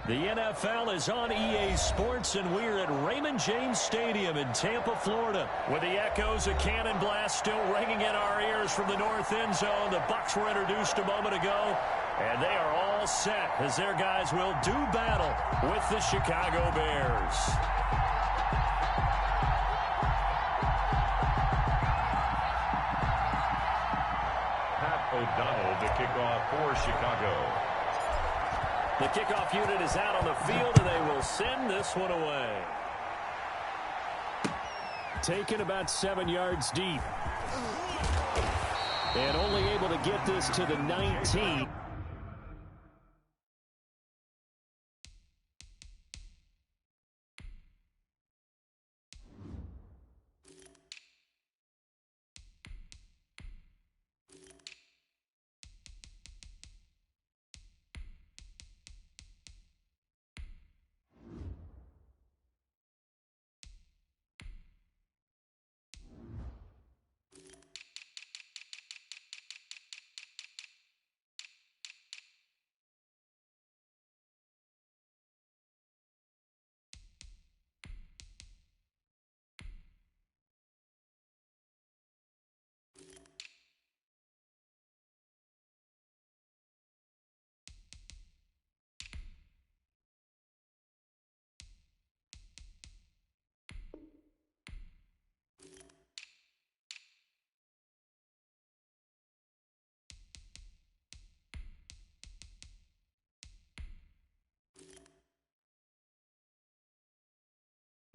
The NFL is on EA Sports, and we're at Raymond James Stadium in Tampa, Florida. With the echoes of cannon blast still ringing in our ears from the north end zone. The Bucs were introduced a moment ago, and they are all set as their guys will do battle with the Chicago Bears. Pat O'Donnell to kick off for Chicago. The kickoff unit is out on the field, and they will send this one away. Taken about 7 yards deep. And only able to get this to the 19.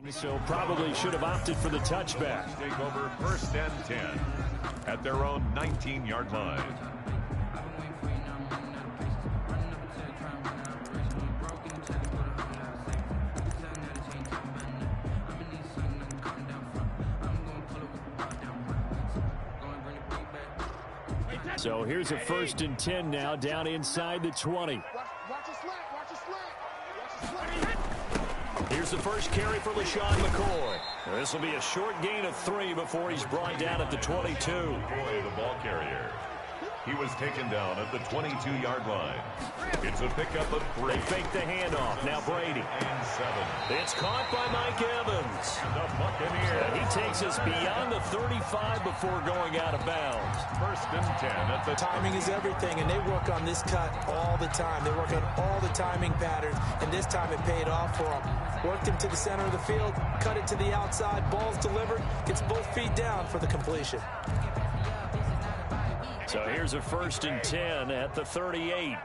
So probably should have opted for the touchback. Take over 1st and 10 at their own 19-yard line. So here's a 1st and 10 now, down inside the 20. Here's the first carry for LaShawn McCoy. This will be a short gain of 3 before he's brought down at the 22. McCoy, the ball carrier. He was taken down at the 22-yard line. It's a pickup of 3. They fake the handoff. Now Brady. And 7. It's caught by Mike Evans. The Buccaneers. He takes us beyond the 35 before going out of bounds. 1st and 10 at the timing is everything, and they work on this cut all the time. They work on all the timing patterns, and this time it paid off for them. Worked him to the center of the field, cut it to the outside, ball's delivered, gets both feet down for the completion. So here's a 1st and 10 at the 38.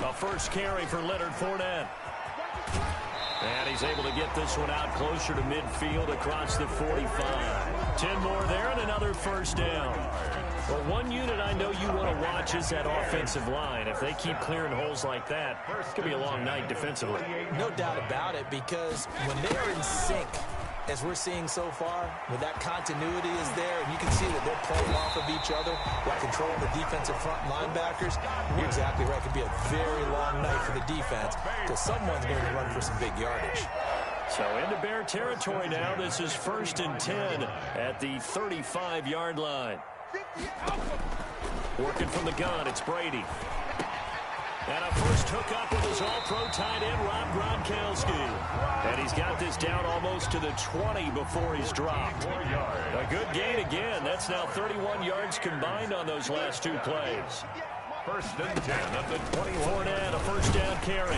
A first carry for Leonard Fournette. And he's able to get this one out closer to midfield across the 45. 10 more there and another 1st down. Well, one unit I know you want to watch is that offensive line. If they keep clearing holes like that, it could be a long night defensively. No doubt about it, because when they are in sync, as we're seeing so far, when that continuity is there, and you can see that they're playing off of each other while controlling the defensive front linebackers, you're exactly right. It could be a very long night for the defense because someone's going to run for some big yardage. So into Bear territory now. This is 1st and 10 at the 35-yard line. Working from the gun, it's Brady. And a first hookup with his all-pro tight end, Rob Gronkowski. And he's got this down almost to the 20 before he's dropped. A good gain again. That's now 31 yards combined on those last 2 plays. 1st and 10 at the 21. Fournette, a 1st down carry.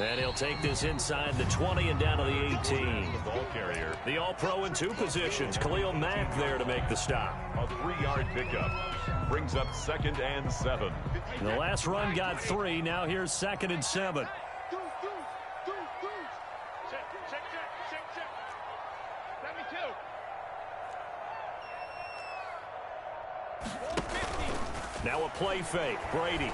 And he'll take this inside the 20 and down to the 18. The ball carrier. The all-pro in 2 positions. Khalil Mack there to make the stop. A 3-yard pickup. Brings up 2nd and 7. The last run got 3. Now here's 2nd and 7. Now a play fake. Brady.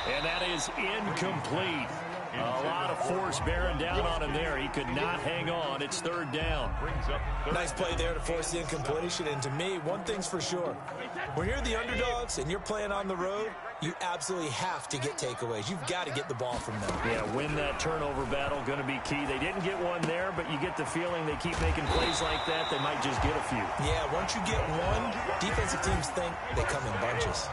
And that is incomplete. A lot of force bearing down on him there. He could not hang on. It's third down. Nice play there to force the incompletion. And to me, one thing's for sure. When you're the underdogs and you're playing on the road, you absolutely have to get takeaways. You've got to get the ball from them. Yeah, win that turnover battle, going to be key. They didn't get one there, but you get the feeling they keep making plays like that, they might just get a few. Yeah, once you get one, defensive teams think they come in bunches.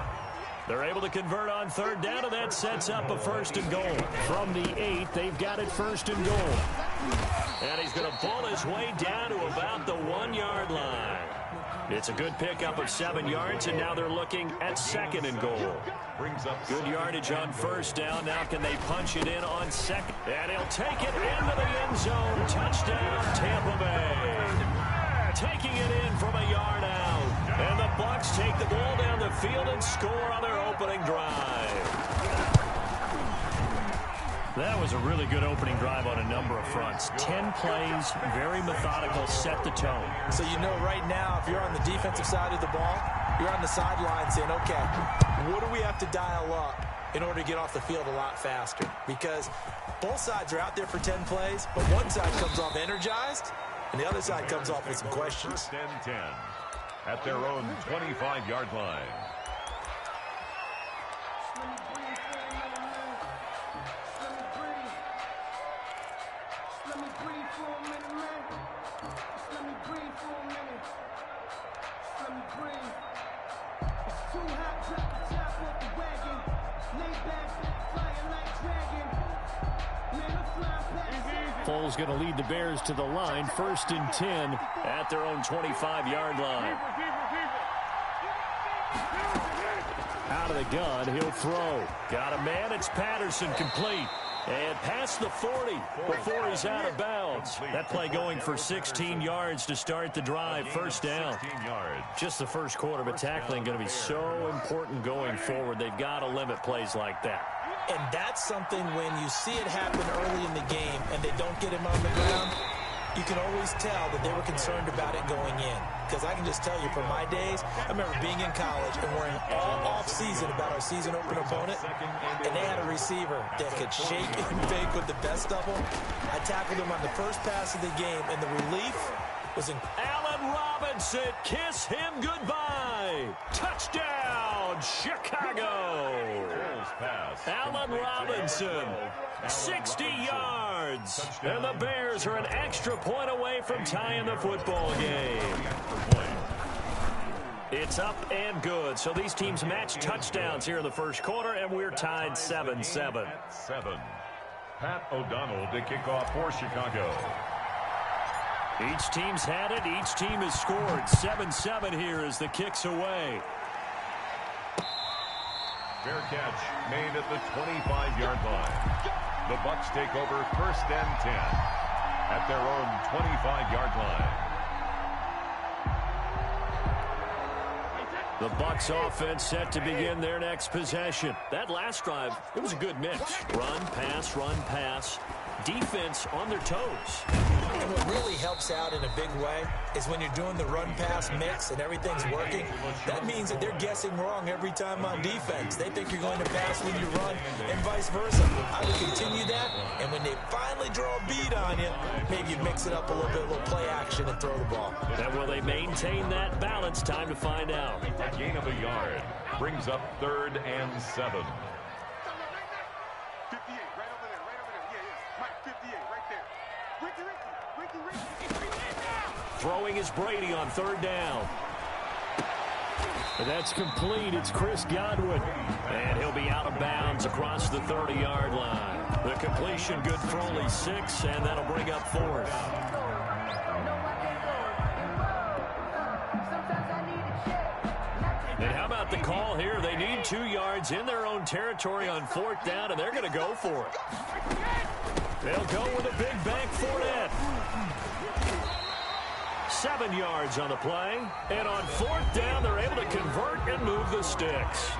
They're able to convert on third down, and that sets up a first and goal. From the 8, they've got it first and goal. And he's going to pull his way down to about the 1-yard line. It's a good pickup of 7 yards, and now they're looking at second and goal. Good yardage on first down. Now can they punch it in on second? And he'll take it into the end zone. Touchdown, Tampa Bay. Taking it in from a yard out. And the Bucs take the ball down the field and score on their opening drive. That was a really good opening drive on a number of fronts. 10 plays, very methodical, set the tone. So you know right now, if you're on the defensive side of the ball, you're on the sideline saying, okay, what do we have to dial up in order to get off the field a lot faster? Because both sides are out there for 10 plays, but one side comes off energized, and the other side comes off with some questions. First and 10 at their own 25-yard line. Foles going to lead the Bears to the line. First and 10 at their own 25-yard line. Out of the gun, he'll throw. Got a man, it's Patterson, complete. And past the 40 before he's out of bounds. That play going for 16 yards to start the drive. First down. Just the first quarter, but tackling going to be so important going forward. They've got to limit plays like that. And that's something when you see it happen early in the game and they don't get him on the ground, you can always tell that they were concerned about it going in. Because I can just tell you, from my days, I remember being in college and worrying all off-season about our season opener opponent, and they had a receiver that could shake and bake with the best of them. I tackled him on the first pass of the game, and the relief was in. Allen Robinson, kiss him goodbye. Touchdown, Chicago. Allen Robinson, 60 yards. And the Bears are an extra point away from tying the football game. It's up and good. So these teams match touchdowns here in the first quarter, and we're tied 7-7. Pat O'Donnell to kick off for Chicago. Each team's had it. Each team has scored. 7-7 here as the kick's away. Fair catch made at the 25-yard line. The Bucs take over first and 10 at their own 25-yard line. The Bucs offense set to begin their next possession. That last drive, it was a good mix. Run, pass, defense on their toes. And what really helps out in a big way is when you're doing the run-pass mix and everything's working, that means that they're guessing wrong every time on defense. They think you're going to pass when you run and vice versa. I would continue that, and when they finally draw a bead on you, maybe you mix it up a little bit, a little play action and throw the ball. And will they maintain that balance? Time to find out. A gain of a yard brings up 3rd and 7. Throwing is Brady on 3rd down. And that's complete. It's Chris Godwin. And he'll be out of bounds across the 30-yard line. The completion good for only 6, and that'll bring up 4th. And how about the call here? They need 2 yards in their own territory on 4th down, and they're going to go for it. They'll go with a big bank Fournette. 7 yards on the play. And on 4th down, they're able to convert and move the sticks.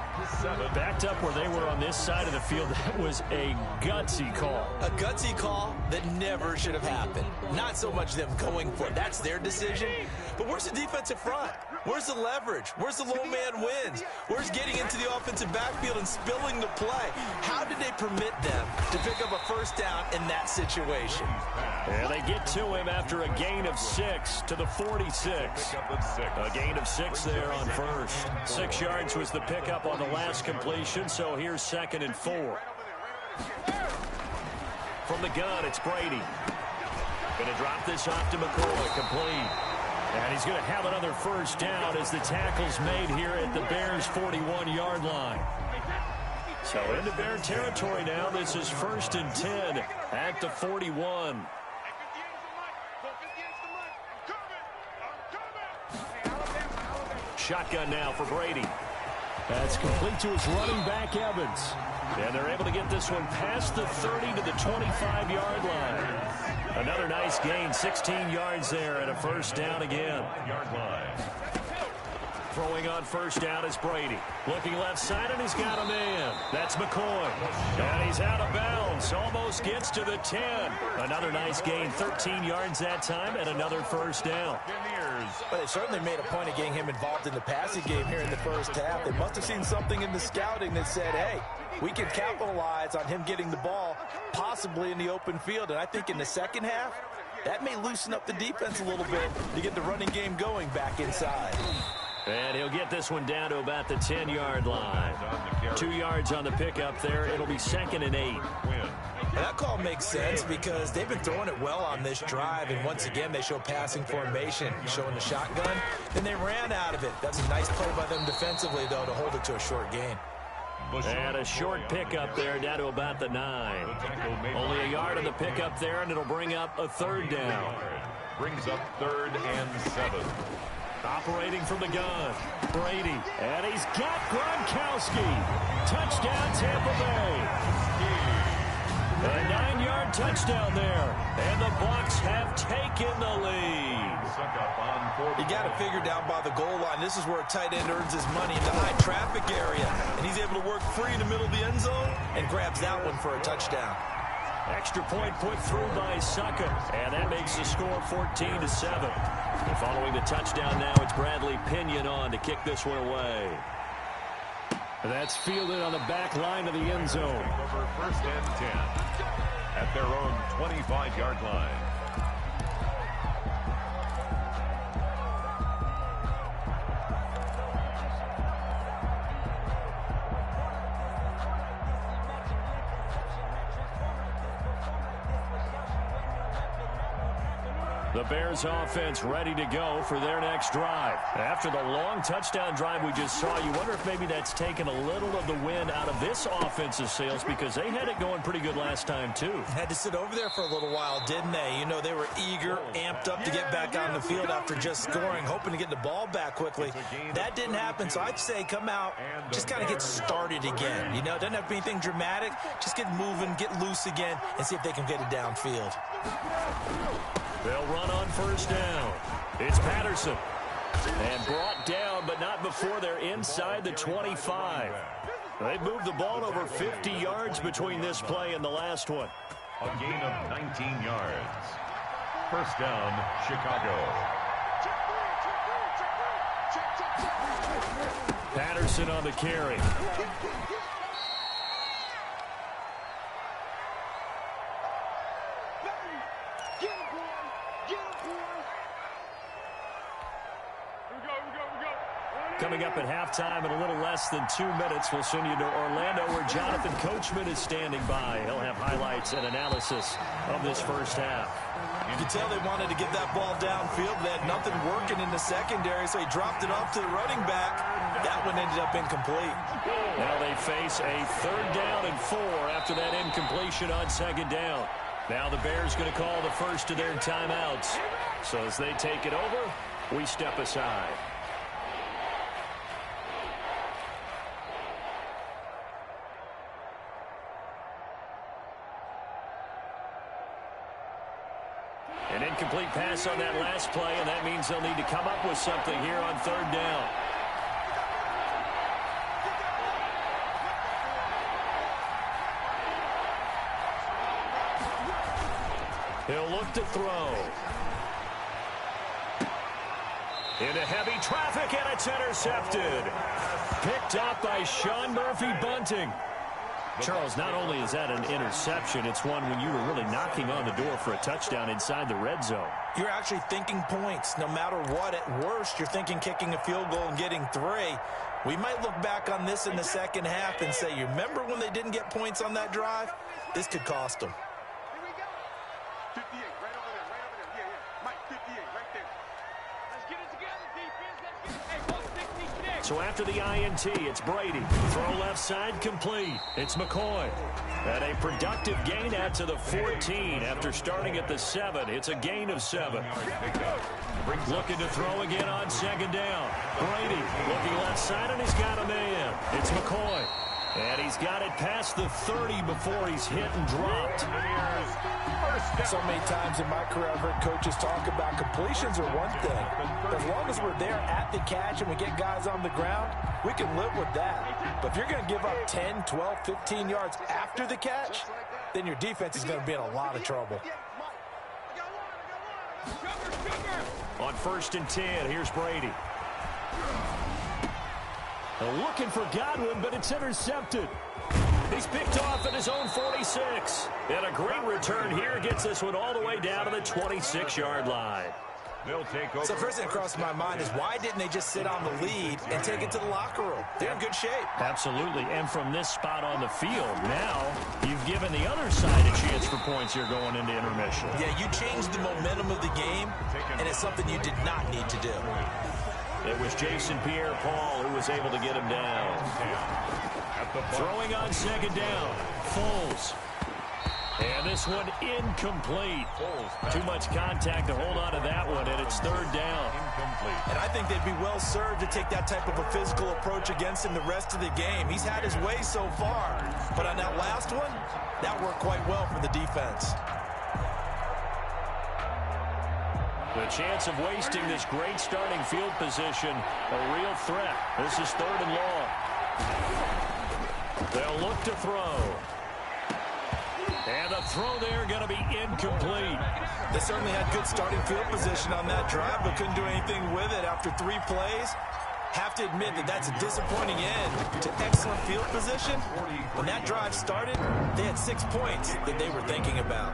Backed up where they were on this side of the field, that was a gutsy call. A gutsy call that never should have happened. Not so much them going for it. That's their decision. But where's the defensive front? Where's the leverage? Where's the low man wins? Where's getting into the offensive backfield and spilling the play? How did they permit them to pick up a first down in that situation? And they get to him after a gain of 6 to the 46. A gain of 6 there on first. 6 yards was the pickup on the last completion, so here's 2nd and 4. From the gun, it's Brady. Going to drop this off to McCoy, complete. And he's going to have another first down as the tackle's made here at the Bears' 41-yard line. So into Bear territory now. This is 1st and 10 at the 41. Shotgun now for Brady. That's complete to his running back, Evans. And they're able to get this one past the 30 to the 25-yard line. Another nice gain, 16 yards there, and a first down again. Throwing on first down is Brady. Looking left side, and he's got a man. That's McCoy. And he's out of bounds. Almost gets to the 10. Another nice gain, 13 yards that time, and another first down. But they certainly made a point of getting him involved in the passing game here in the first half. They must have seen something in the scouting that said, hey, we can capitalize on him getting the ball, possibly in the open field. And I think in the second half, that may loosen up the defense a little bit to get the running game going back inside. And he'll get this one down to about the 10-yard line. 2 yards on the pickup there. It'll be 2nd and 8. Well, that call makes sense because they've been throwing it well on this drive, and once again they show passing formation, showing the shotgun, and they ran out of it. That's a nice play by them defensively, though, to hold it to a short gain. And a short pickup there down to about the 9. Only a yard on the pickup there, and it'll bring up a 3rd down. Brings up 3rd and 7. Operating from the gun, Brady. And he's got Gronkowski. Touchdown, Tampa Bay. A 9-yard touchdown there. And the Bucs have taken the lead. You got to figure down by the goal line. This is where a tight end earns his money in the high traffic area. And he's able to work free in the middle of the end zone and grabs that one for a touchdown. Extra point put through by Succa. And that makes the score 14-7. And following the touchdown now, it's Bradley Pinion on to kick this one away. That's fielded on the back line of the end zone. Over 1st and 10 at their own 25-yard line. The Bears offense ready to go for their next drive. After the long touchdown drive we just saw, you wonder if maybe that's taken a little of the wind out of this offensive sails because they had it going pretty good last time too. Had to sit over there for a little while, didn't they? You know, they were eager, amped up to get back on the field after just scoring, hoping to get the ball back quickly. That didn't happen, so I'd say come out, just kind of get started again. You know, it doesn't have to be anything dramatic. Just get moving, get loose again, and see if they can get it downfield. They'll run on first down. It's Patterson. And brought down, but not before they're inside the 25. They've moved the ball over 50 yards between this play and the last one. A gain of 19 yards. First down, Chicago. Patterson on the carry. Coming up at halftime in a little less than 2 minutes, we'll send you to Orlando where Jonathan Coachman is standing by. He'll have highlights and analysis of this first half. You can tell they wanted to get that ball downfield. They had nothing working in the secondary, so he dropped it off to the running back. That one ended up incomplete. Now they face a 3rd down and 4 after that incompletion on 2nd down. Now the Bears going to call the first of their timeouts. So as they take it over, we step aside. An incomplete pass on that last play, and that means they'll need to come up with something here on 3rd down. back to throw. Into heavy traffic, and it's intercepted. Picked up by Sean Murphy-Bunting. Charles, not only is that an interception, it's one when you were really knocking on the door for a touchdown inside the red zone. You're actually thinking points. No matter what, at worst, you're thinking kicking a field goal and getting 3. We might look back on this in the second half and say, you remember when they didn't get points on that drive? This could cost them. Here we go. 58, right over there, right over there. Yeah, yeah. Mike, 58, right there. Let's get it together, defense. Let's get it. Hey, 166. So after the INT, it's Brady. Throw left side complete. It's McCoy. And a productive gain out to the 14 after starting at the 7. It's a gain of 7. Looking to throw again on second down. Brady looking left side, and he's got a man. It's McCoy. And he's got it past the 30 before he's hit and dropped. So many times in my career, I've heard coaches talk about completions are one thing. As long as we're there at the catch and we get guys on the ground, we can live with that. But if you're going to give up 10, 12, 15 yards after the catch, then your defense is going to be in a lot of trouble. On 1st and 10, here's Brady. Looking for Godwin, but it's intercepted. He's picked off at his own 46. And a great return here gets this one all the way down to the 26-yard line. They'll take over. So first thing that crosses my mind is why didn't they just sit on the lead and take it to the locker room? They're in good shape. Absolutely. And from this spot on the field, now you've given the other side a chance for points here going into intermission. Yeah, you changed the momentum of the game, and it's something you did not need to do. It was Jason Pierre-Paul who was able to get him down. Throwing on second down. Foles. And this one incomplete. Too much contact to hold on to that one, and it's 3rd down. And I think they'd be well served to take that type of a physical approach against him the rest of the game. He's had his way so far, but on that last one, that worked quite well for the defense. The chance of wasting this great starting field position, a real threat. This is 3rd and long. They'll look to throw. And the throw there going to be incomplete. They certainly had good starting field position on that drive, but couldn't do anything with it after 3 plays. Have to admit that that's a disappointing end to excellent field position. When that drive started, they had 6 points that they were thinking about.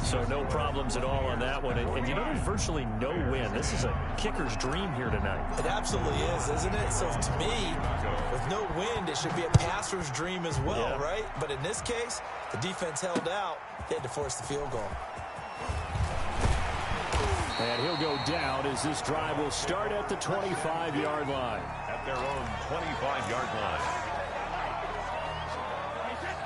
So no problems at all on that one. And you know, there's virtually no win. This is a kicker's dream here tonight. It absolutely is, isn't it? So to me, with no wind, it should be a passer's dream as well, right? But in this case, the defense held out. They had to force the field goal. And he'll go down as this drive will start at the 25-yard line. At their own 25-yard line.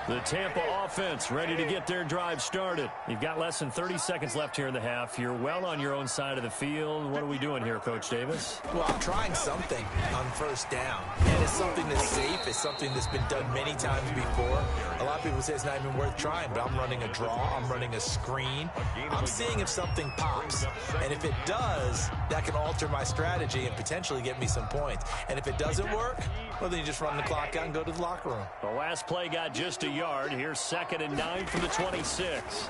The Tampa offense ready to get their drive started. You've got less than 30 seconds left here in the half. You're well on your own side of the field. What are we doing here, Coach Davis? Well, I'm trying something on 1st down. And it's something that's safe. It's something that's been done many times before. A lot of people say it's not even worth trying, but I'm running a draw. I'm running a screen. I'm seeing if something pops. And if it does, that can alter my strategy and potentially get me some points. And if it doesn't work, well, then you just run the clock out and go to the locker room. The last play got just a yard. Here's 2nd and 9 from the 26.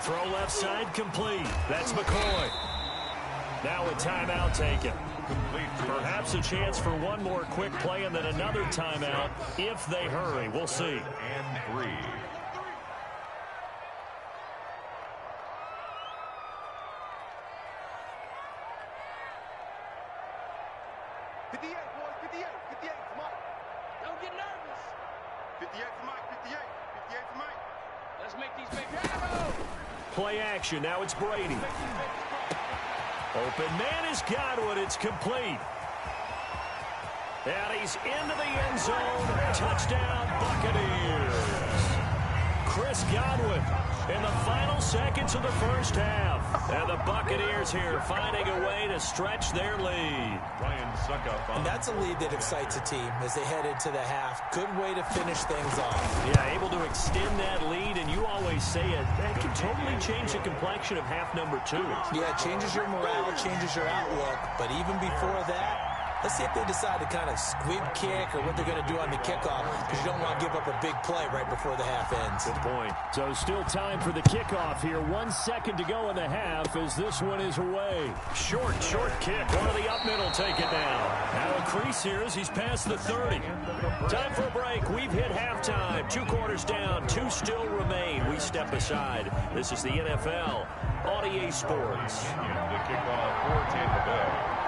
Throw left side complete. That's McCoy. Now a timeout taken. Perhaps a chance for one more quick play and then another timeout if they hurry. We'll see. And 3. Don't get nervous. 58 for Mike, 58. 58 for Mike. Let's make these big arrows. Play action. Now it's Brady. Open man is Godwin. It's complete. And he's into the end zone. Touchdown, Buccaneers. Chris Godwin in the final seconds of the 1st half. And the Buccaneers here finding a way to stretch their lead. And that's a lead that excites a team as they head into the half. Good way to finish things off. Yeah, able to extend that lead, and you always say it, that can totally change the complexion of half number 2. Yeah, it changes your morale, changes your outlook. But even before that, Let's see if they decide to kind of squib kick or what they're going to do on the kickoff, because you don't want to give up a big play right before the half ends. Good point. So still time for the kickoff here. 1 second to go in the half as this one is away. Short kick. One of the up middle take it down. Now a crease here as he's past the 30. Time for a break. We've hit halftime. 2 quarters down. 2 still remain. We step aside. This is the NFL on EA Sports. The kickoff for Tampa Bay.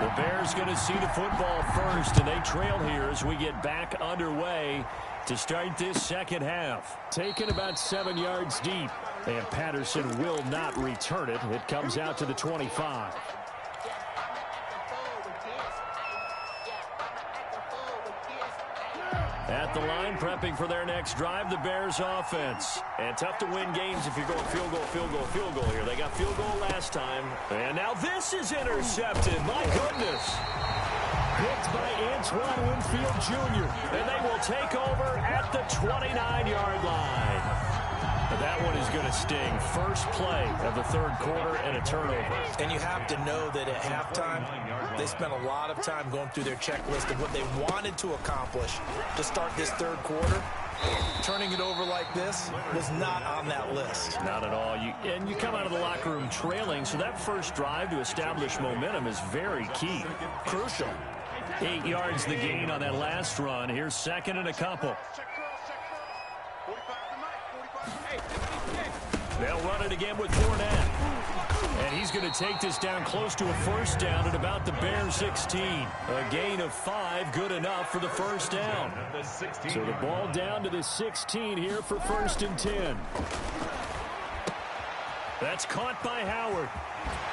The Bears going to see the football first, and they trail here as we get back underway to start this second half. Taken about 7 yards deep, and Patterson will not return it. It comes out to the 25. At the line, prepping for their next drive, the Bears offense. And tough to win games if you're going field goal here. They got field goal last time. And now this is intercepted. My goodness. Picked by Antoine Winfield Jr. And they will take over at the 29-yard line. That one is going to sting. First play of the third quarter and a turnover. And you have to know that at halftime, they spent a lot of time going through their checklist of what they wanted to accomplish to start this third quarter. Turning it over like this was not on that list. Not at all. You come out of the locker room trailing, so that first drive to establish momentum is very key. Crucial. 8 yards the gain on that last run. Here's second and a couple. They'll run it again with Fournette. And he's going to take this down close to a first down at about the Bears 16. A gain of 5, good enough for the first down. So the ball down to the 16 here for 1st and 10. That's caught by Howard.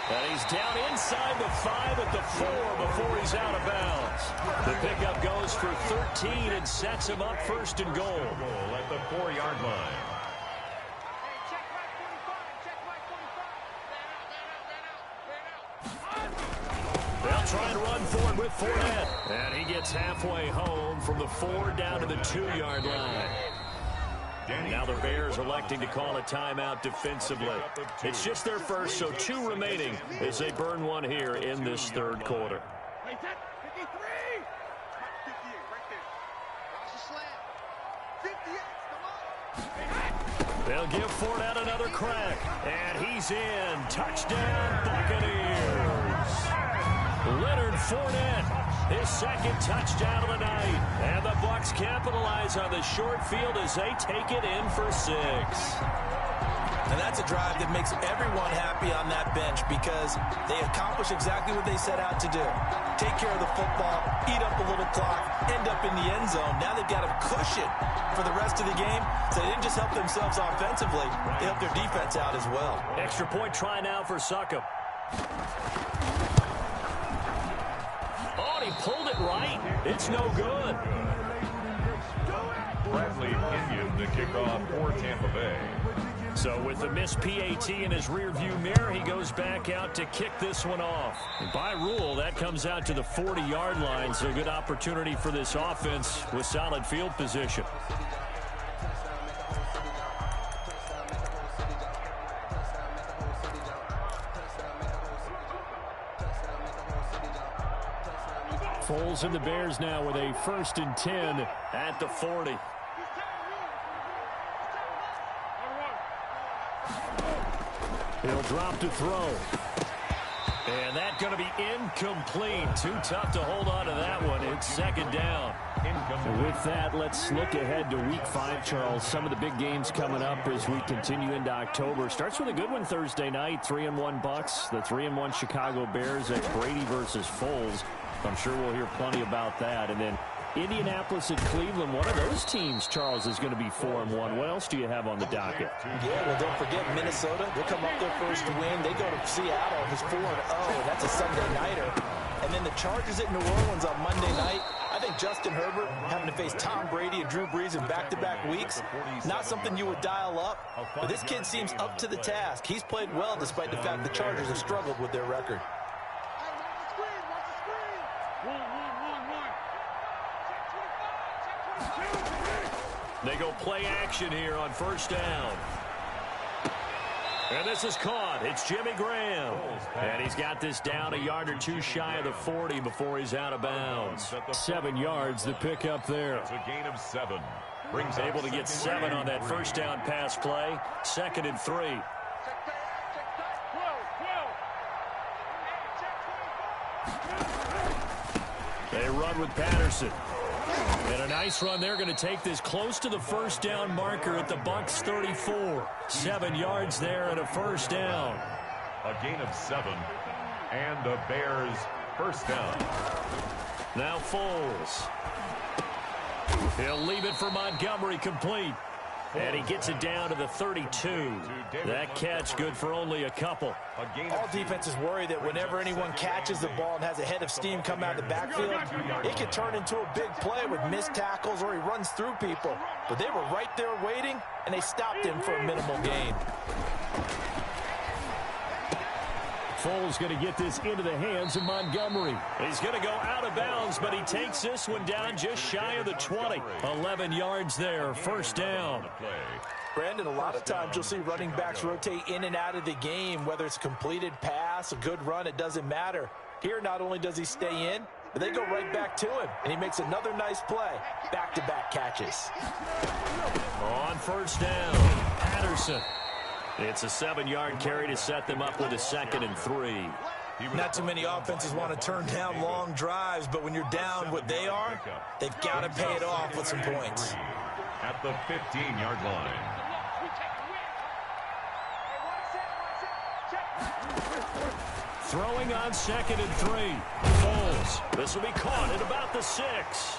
And he's down inside the 5 at the 4 before he's out of bounds. The pickup goes for 13 and sets him up 1st and goal. At the 4-yard line. They'll try and run forward with Fournette. And he gets halfway home from the 4 down to the 2-yard line. Now the Bears electing to call a timeout defensively. It's just their first, so 2 remaining as they burn one here in this third quarter. They'll give Fournette another crack. And he's in. Touchdown, Buccaneers. Leonard Fournette, his second touchdown of the night. And the Bucs capitalize on the short field as they take it in for 6. And that's a drive that makes everyone happy on that bench because they accomplish exactly what they set out to do. Take care of the football, eat up a little clock, end up in the end zone. Now they've got a cushion for the rest of the game. So they didn't just help themselves offensively, they helped their defense out as well. Extra point try now for Succop. Oh, he pulled it right. It's no good. Bradley Pinion, the kickoff for Tampa Bay. So with the missed PAT in his rearview mirror, he goes back out to kick this one off. And by rule, that comes out to the 40-yard line, so good opportunity for this offense with solid field position. Foles and the Bears now with a 1st and 10 at the 40. He'll drop to throw. And that's going to be incomplete. Too tough to hold on to that one. It's 2nd down. And with that, let's look ahead to Week 5, Charles. Some of the big games coming up as we continue into October. Starts with a good one Thursday night. 3-1 Bucs. The 3-1 Chicago Bears. That's Brady versus Foles. I'm sure we'll hear plenty about that. And then Indianapolis and Cleveland, one of those teams, Charles, is going to be 4-1. What else do you have on the docket? Yeah, well, don't forget Minnesota. They'll come up their first win. They go to Seattle, who's 4-0. That's a Sunday nighter. And then the Chargers at New Orleans on Monday night. I think Justin Herbert having to face Tom Brady and Drew Brees in back-to-back weeks, not something you would dial up. But this kid seems up to the task. He's played well despite the fact the Chargers have struggled with their record. They go play action here on 1st down. And this is caught. It's Jimmy Graham. And he's got this down a yard or two shy of the 40 before he's out of bounds. 7 yards the pick up there. It's a gain of 7. Able to get 7 on that first down pass play. 2nd and 3. They run with Patterson. And a nice run. They're going to take this close to the first down marker at the Bucs 34. 7 yards there and a first down. A gain of 7. And the Bears first down. Now Foles. He'll leave it for Montgomery complete. And he gets it down to the 32. That catch good for only a couple. All defenses worry that whenever anyone catches the ball and has a head of steam come out of the backfield, it can turn into a big play with missed tackles or he runs through people. But they were right there waiting, and they stopped him for a minimal gain. Foles going to get this into the hands of Montgomery. He's going to go out of bounds, but he takes this one down just shy of the 20. 11 yards there, first down. Brandon, a lot of times you'll see running backs rotate in and out of the game, whether it's a completed pass, a good run, it doesn't matter. Here, not only does he stay in, but they go right back to him, and he makes another nice play. Back-to-back catches. On first down, Patterson. It's a 7-yard carry to set them up with a 2nd and 3. Not too many offenses want to turn down long drives, but when you're down what they are, they've got to pay it off with some points. At the 15-yard line. Throwing on 2nd and 3. Foles. This will be caught at about the 6.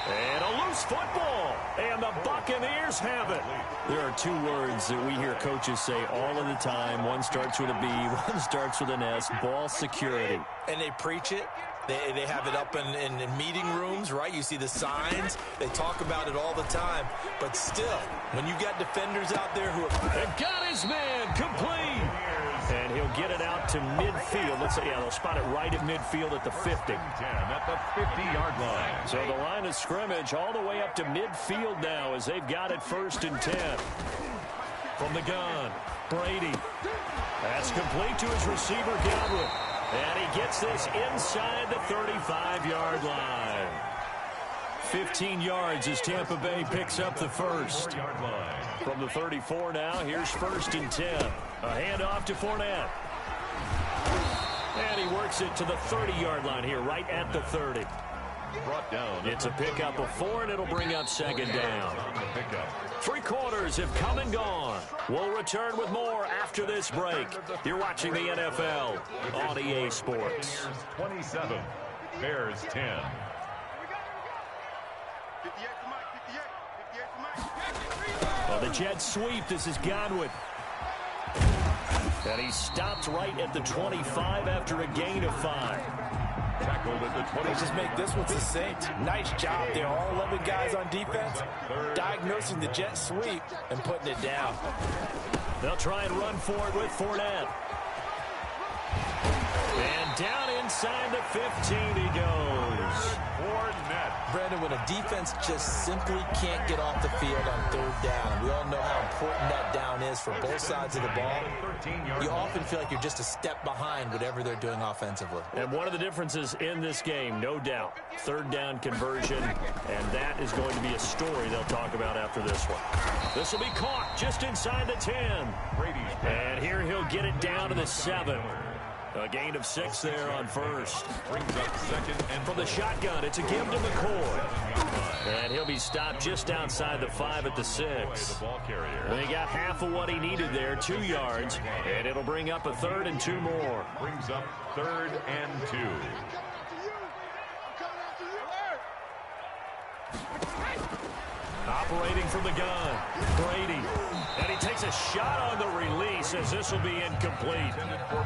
And a loose football. And the Buccaneers have it. There are 2 words that we hear coaches say all of the time. One starts with a B, one starts with an S. Ball security. And they preach it. They have it up in meeting rooms, right? You see the signs. They talk about it all the time. But still, when you got defenders out there who are... And got his man complete. And he'll get it out to midfield. Let's say, yeah, they'll spot it right at midfield at the 50. At the 50-yard line. So the line of scrimmage all the way up to midfield now as they've got it 1st and 10. From the gun, Brady. That's complete to his receiver, Godwin. And he gets this inside the 35-yard line. 15 yards as Tampa Bay picks up the first. From the 34 now, here's 1st and 10. A handoff to Fournette. And he works it to the 30-yard line here, right at the 30. Brought down. It's a pickup of 4, and it'll bring up 2nd down. 3 quarters have come and gone. We'll return with more after this break. You're watching the NFL on EA Sports. 27, Bears 10. On the jet sweep, this is Godwin. And he stopped right at the 25 after a gain of 5. Tackled at the 20. They just make this one succinct. Nice job there. All 11 guys on defense diagnosing the jet sweep and putting it down. They'll try and run for it with Fournette. And down inside the 15 he goes. Fournette. Brandon, when a defense just simply can't get off the field on 3rd down, we all know how important that down is for both sides of the ball. You often feel like you're just a step behind whatever they're doing offensively. And one of the differences in this game, no doubt, 3rd down conversion, and that is going to be a story they'll talk about after this one. This will be caught just inside the 10. And here he'll get it down to the 7. A gain of 6 there on first. Brings up 2nd and from the shotgun, it's a give to McCoy. And he'll be stopped just outside the 5 at the 6. And he got half of what he needed there, 2 yards. And it'll bring up a 3rd and 2 more. Brings up 3rd and 2. Operating from the gun, Brady. And he takes a shot on the release as this will be incomplete.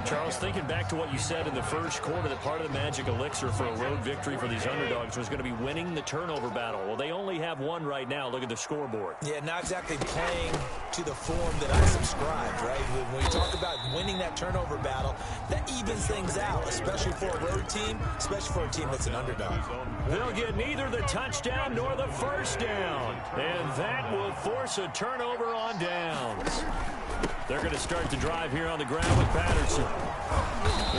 Charles, thinking back to what you said in the first quarter, that part of the magic elixir for a road victory for these underdogs was going to be winning the turnover battle. Well, they only have 1 right now. Look at the scoreboard. Yeah, not exactly playing to the form that I subscribed, right? When you talk about winning that turnover battle, that evens things out, especially for a road team, especially for a team that's an underdog. They'll get neither the touchdown nor the first down. And that will force a turnover on downs. They're going to start the drive here on the ground with Patterson.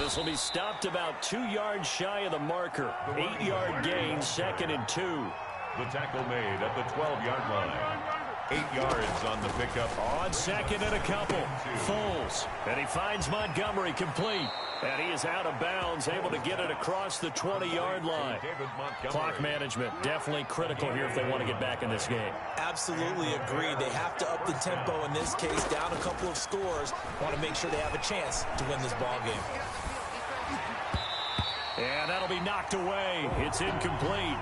This will be stopped about 2 yards shy of the marker. 8-yard gain, 2nd and 2. The tackle made at the 12-yard line. 8 yards on the pickup. On 2nd and a couple. Foles. And he finds Montgomery complete. And he is out of bounds, able to get it across the 20-yard line. Clock management, definitely critical here if they want to get back in this game. Absolutely agreed. They have to up the tempo in this case, down a couple of scores. Want to make sure they have a chance to win this ball game. And that'll be knocked away. It's incomplete.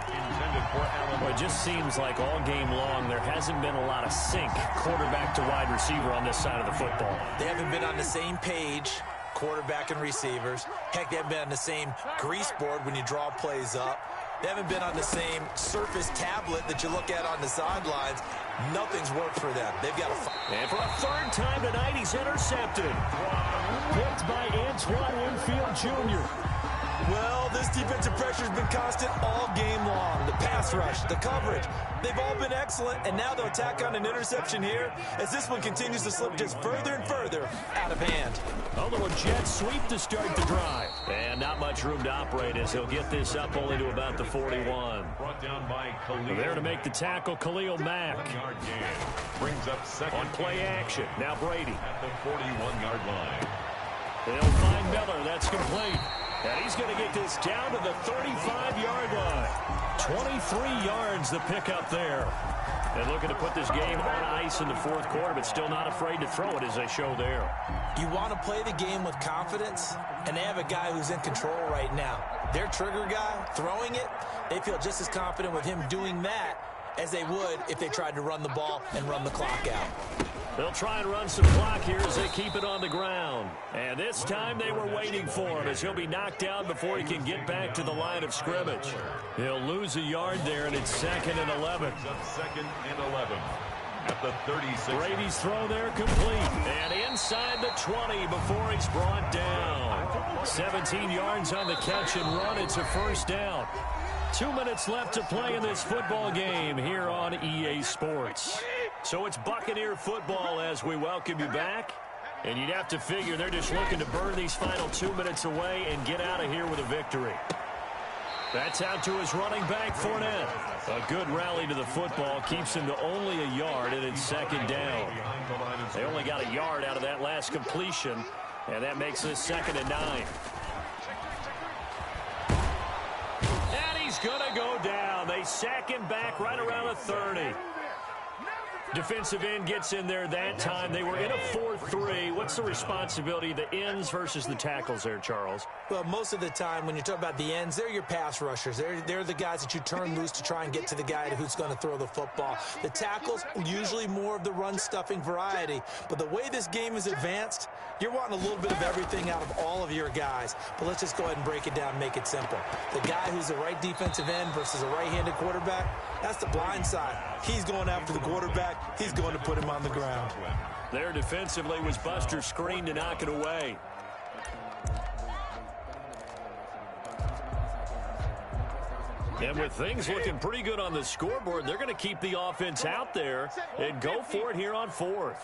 Well, it just seems like all game long there hasn't been a lot of sync quarterback to wide receiver on this side of the football. They haven't been on the same page, quarterback and receivers. Heck, they haven't been on the same grease board when you draw plays up. They haven't been on the same surface tablet that you look at on the sidelines. Nothing's worked for them. They've got to fight. And for a 3rd time tonight, he's intercepted. Picked by Antoine Winfield Jr. Well, this defensive pressure has been constant all game long. The pass rush, the coverage, they've all been excellent, and now they'll tack on an interception here as this one continues to slip just further and further out of hand. A little jet sweep to start the drive. And not much room to operate as he'll get this up only to about the 41. Brought down by Khalil. There to make the tackle, Khalil Mack. 1-yard gain. Brings up 2nd. On play action. Now Brady. At the 41-yard line. They'll find Miller. That's complete. And he's going to get this down to the 35-yard line. 23 yards the pickup there. And looking to put this game on ice in the 4th quarter, but still not afraid to throw it as they show there. You want to play the game with confidence, and they have a guy who's in control right now. Their trigger guy, throwing it, they feel just as confident with him doing that as they would if they tried to run the ball and run the clock out. They'll try and run some clock here as they keep it on the ground. And this time they were waiting for him as he'll be knocked down before he can get back to the line of scrimmage. He'll lose a yard there, and it's 2nd and 11. 2nd and 11 at the 36. Brady's throw there complete. And inside the 20 before he's brought down. 17 yards on the catch and run. It's a 1st down. 2 minutes left to play in this football game here on EA Sports. So it's Buccaneer football as we welcome you back. And you'd have to figure they're just looking to burn these final 2 minutes away and get out of here with a victory. That's out to his running back, Fournette. A good rally to the football keeps him to only a yard, and it's 2nd down. They only got a yard out of that last completion, and that makes this 2nd and 9. And he's going to go down. They sack him back right around the 30. Defensive end gets in there that time. They were in a 4-3. What's the responsibility of the ends versus the tackles there, Charles? Well, most of the time when you talk about the ends, they're your pass rushers. They're the guys that you turn loose to try and get to the guy who's going to throw the football. The tackles, usually more of the run-stuffing variety. But the way this game is advanced, you're wanting a little bit of everything out of all of your guys. But let's just go ahead and break it down and make it simple. The guy who's the right defensive end versus a right-handed quarterback, that's the blind side. He's going after the quarterback. He's going to put him on the ground. There defensively was Buster's screen to knock it away. And with things looking pretty good on the scoreboard, they're going to keep the offense out there and go for it here on 4th.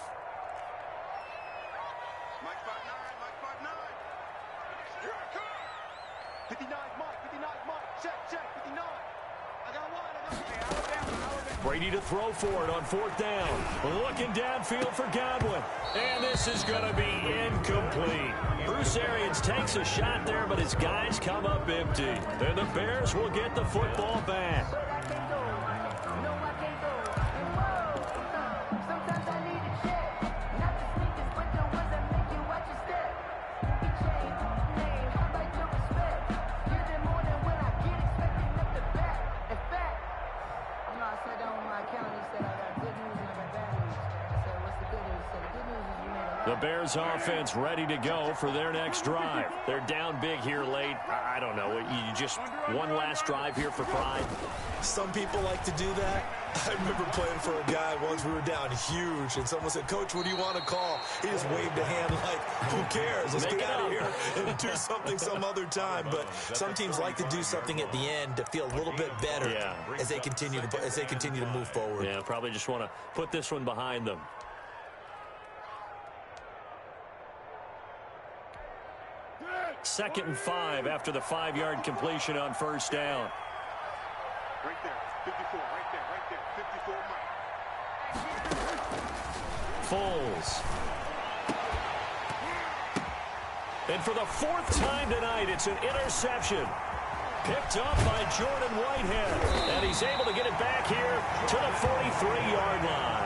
Brady to throw for it on 4th down. Looking downfield for Godwin. And this is going to be incomplete. Bruce Arians takes a shot there, but his guys come up empty. And the Bears will get the football back. The Bears offense ready to go for their next drive. They're down big here late. I don't know. You just one last drive here for pride? Some people like to do that. I remember playing for a guy once. We were down huge, and someone said, "Coach, what do you want to call?" He just waved a hand like, who cares? Let's get out of here and do something some other time. But some teams like to do something at the end to feel a little bit better as they continue to move forward. Yeah, probably just want to put this one behind them. 2nd and 5 after the 5-yard completion on first down. Right there. 54. Right there. 54, Mike. Foles. And for the 4th time tonight, it's an interception. Picked up by Jordan Whitehead. And he's able to get it back here to the 43-yard line.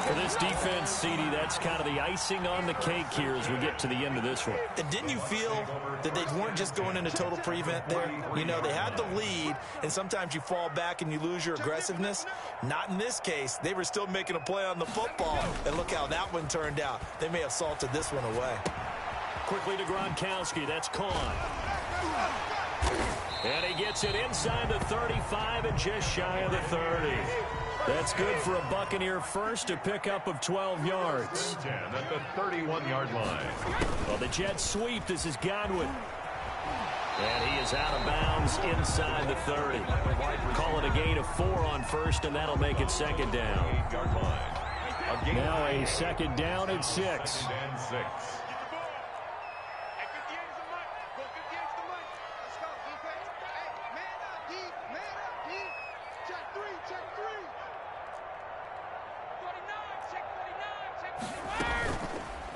For this defense, CD, that's kind of the icing on the cake here as we get to the end of this one. And didn't you feel that they weren't just going into total prevent there? You know, they had the lead, and sometimes you fall back and you lose your aggressiveness. Not in this case. They were still making a play on the football, and look how that one turned out. They may have salted this one away. Quickly to Gronkowski. That's Kahn. And he gets it inside the 35 and just shy of the 30. That's good for a Buccaneer first, a pickup of 12 yards. 10 at the 31-yard line. Well, the Jets sweep. This is Godwin. And he is out of bounds inside the 30. Call it a gain of 4 on first, and that'll make it 2nd down. 8-yard line. Now a 2nd down and 6. 2nd and 6.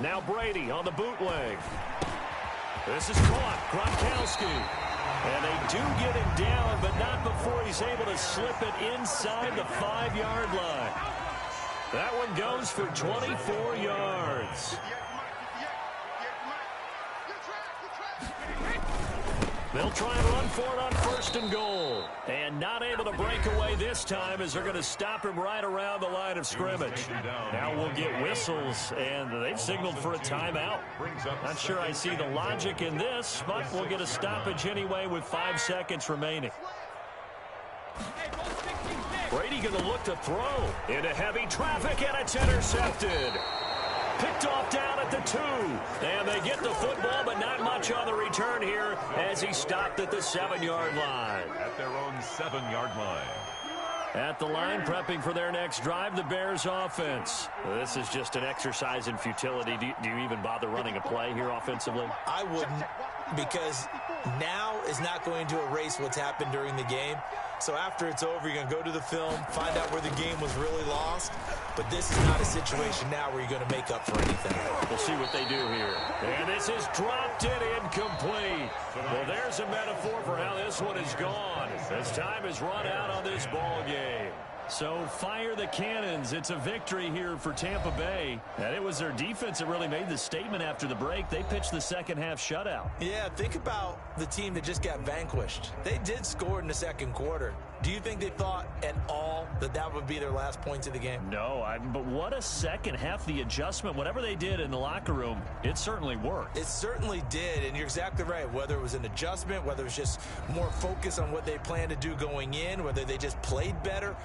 Now Brady on the bootleg. This is caught. Gronkowski. And they do get him down, but not before he's able to slip it inside the 5-yard line. That one goes for 24 yards. They'll try and run for it on 1st and goal. And not able to break away this time as they're going to stop him right around the line of scrimmage. Now we'll get whistles, and they've signaled for a timeout. Not sure I see the logic in this, but we'll get a stoppage anyway with 5 seconds remaining. Brady going to look to throw into heavy traffic, and it's intercepted. Picked off down at the 2. And they get the football, but not much on the return here as he stopped at the 7-yard line. At their own 7-yard line. At the line, prepping for their next drive, the Bears offense. This is just an exercise in futility. Do you even bother running a play here offensively? I wouldn't, because now is not going to erase what's happened during the game. So after it's over, you're going to go to the film, find out where the game was really lost. But this is not a situation now where you're going to make up for anything. We'll see what they do here. And this is dropped in incomplete. Well, there's a metaphor for how this one is gone as time is run out on this ball game. So fire the cannons. It's a victory here for Tampa Bay. And it was their defense that really made the statement after the break. They pitched the second half shutout. Yeah, think about the team that just got vanquished. They did score in the 2nd quarter. Do you think they thought at all that that would be their last points of the game? No, but what a second half. The adjustment, whatever they did in the locker room, it certainly worked. It certainly did, and you're exactly right. Whether it was an adjustment, whether it was just more focus on what they planned to do going in, whether they just played better.